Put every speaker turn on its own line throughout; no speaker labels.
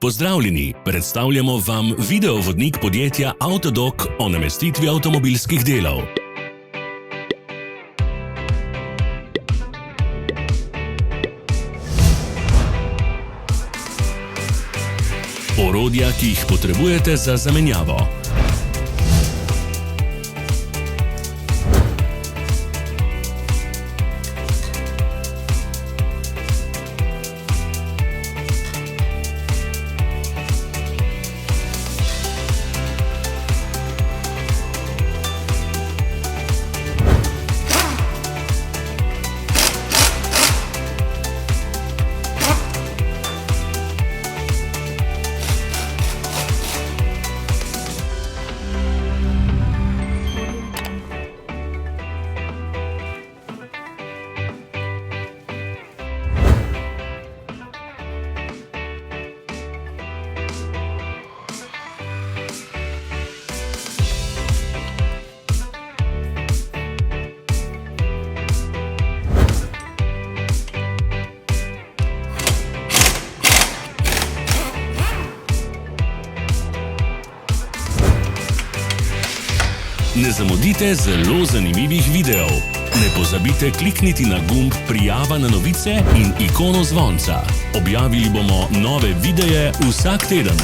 Pozdravljeni, predstavljamo vam videovodnik podjetja Avtodok o namestitvi avtomobilskih delov. Orodja, ki jih potrebujete za zamenjavo. Ne zamudite zelo zanimivih videov. Ne pozabite klikniti na gumb Prijava na novice in ikono zvonca. Objavili bomo nove videe vsak teden.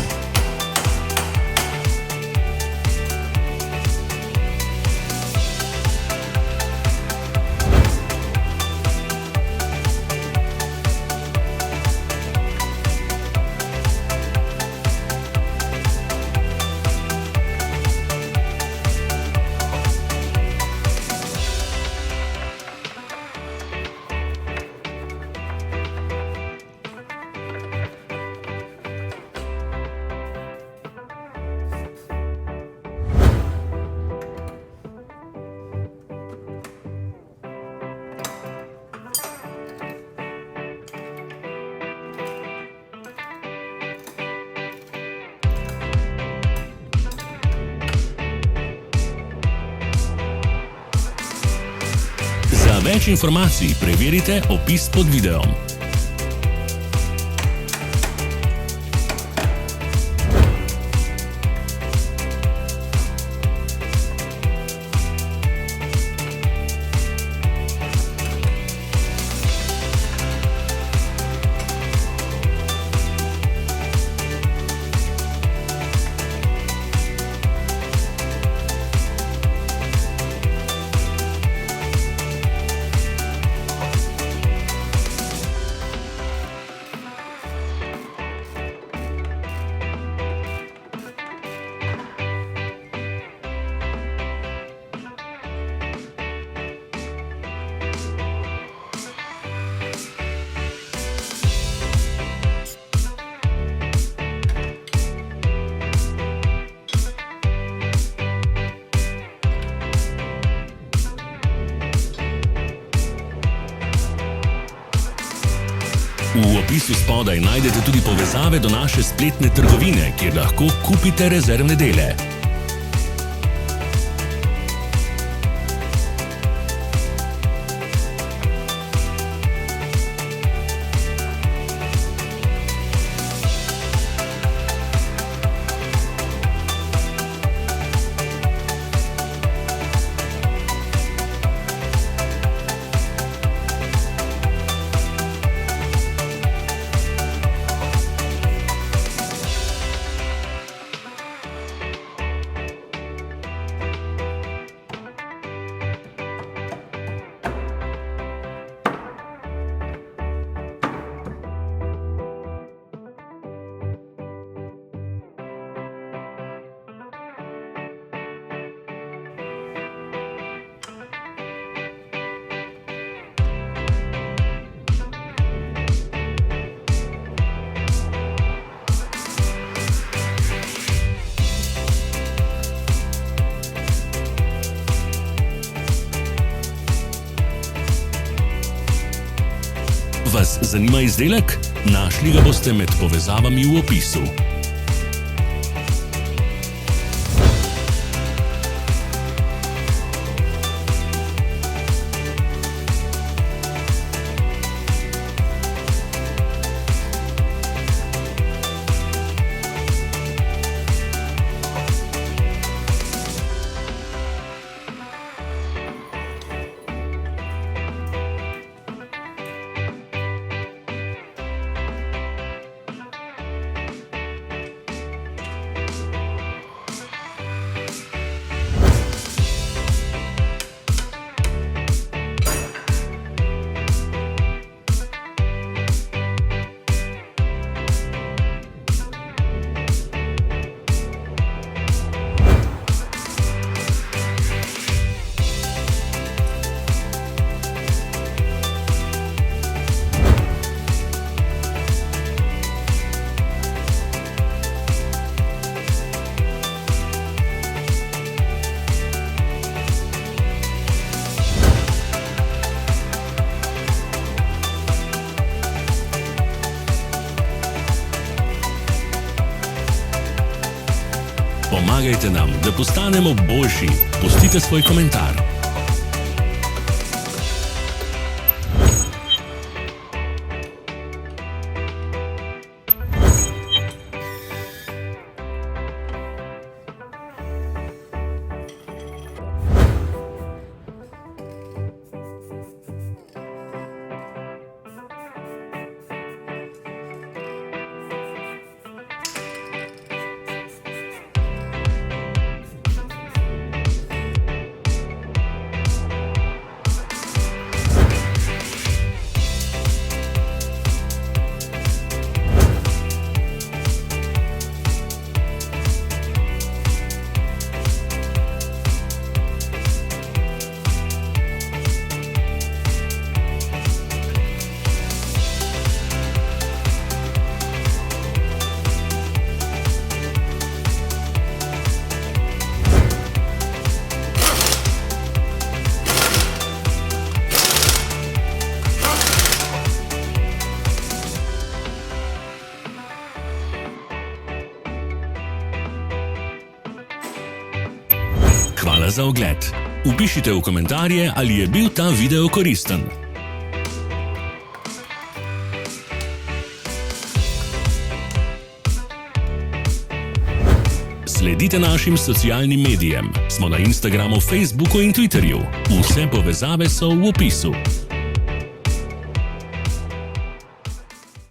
Za več informacij preverite opis pod videom. V opisu spodaj najdete tudi povezave do naše spletne trgovine, kjer lahko kupite rezervne dele. Vas zanima izdelek? Našli ga boste med povezavami v opisu. Pomagajte nam, da postanemo boljši. Pustite svoj komentar. Hvala za ogled. Vpišite v komentarje, ali je bil ta video koristen. Sledite našim socialnim medijem. Smo na Instagramu, Facebooku in Twitterju. Vse povezave so v opisu.